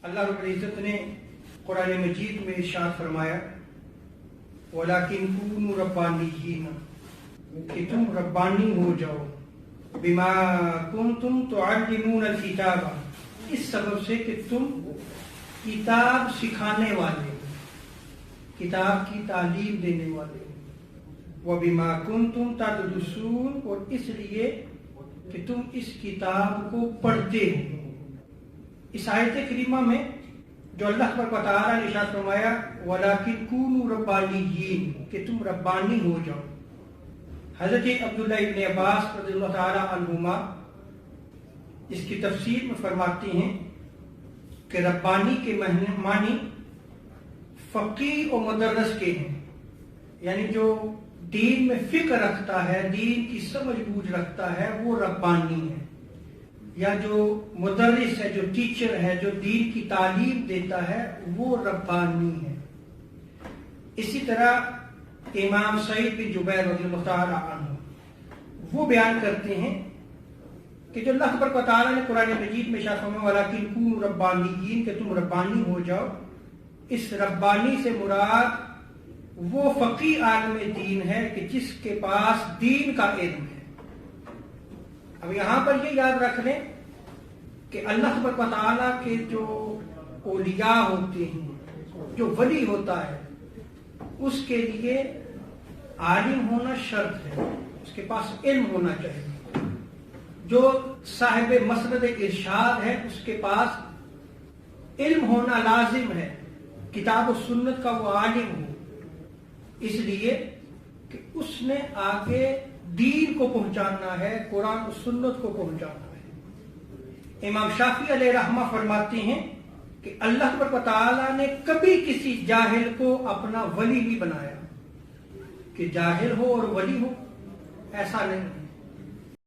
اللہ رب العزت نے قرآن مجید میں ارشاد فرمایا وَلَكِنْ كُونُوا رَبَّانِيِّينَ کہ تم ربانی ہو جاؤ بِمَا كُنْتُمْ تُعَلِّمُونَ الْكِتَابَ اس سبب سے کہ تم کتاب سکھانے والے ہو، کتاب کی تعلیم دینے والے ہو، وَبِمَا كُنْتُمْ تَدْرُسُونَ اور اس لیے کہ تم اس کتاب کو پڑھتے ہو۔ اس آیت کریمہ میں جو اللہ تبارک و تعالیٰ نے ارشاد فرمایا وَلَكِنْ كُونُوا رَبَّانِيِّينَ کہ تم ربانی ہو جاؤ، حضرت عبداللہ ابن عباس رضی اللہ تعالیٰ عنہما اس کی تفسیر میں فرماتے ہیں کہ ربانی کے معنی فقیہ و مدرس کے ہیں، یعنی جو دین میں فکر رکھتا ہے، دین کی سمجھ بوجھ رکھتا ہے، وہ ربانی ہے، یا جو مدرس ہے، جو ٹیچر ہے، جو دین کی تعلیم دیتا ہے، وہ ربانی ہے۔ اسی طرح امام سعید بن جبیر رضی اللہ تعالیٰ عنہ وہ بیان کرتے ہیں کہ جو اللہ تبارک و تعالیٰ نے قرآن مجید میں ارشاد فرمایا وَلَكِنْ كُونُوا رَبَّانِيِّينَ کہ تم ربانی ہو جاؤ، اس ربانی سے مراد وہ فقیہ عالم دین ہے کہ جس کے پاس دین کا علم ہے۔ اب یہاں پر یہ یاد رکھ لیں کہ اللہ تبارک و تعالیٰ کے جو اولیاء ہوتے ہیں، جو ولی ہوتا ہے، اس کے لیے عالم ہونا شرط ہے، اس کے پاس علم ہونا چاہیے۔ جو صاحب مسند ارشاد ہے اس کے پاس علم ہونا لازم ہے، کتاب و سنت کا وہ عالم ہو، اس لیے کہ اس نے آگے دین کو پہنچانا ہے، قرآن و سنت کو پہنچانا ہے۔ امام شافعی علیہ رحمہ فرماتے ہیں کہ اللہ تبارک و تعالیٰ نے کبھی کسی جاہل کو اپنا ولی نہیں بنایا، کہ جاہل ہو اور ولی ہو، ایسا نہیں۔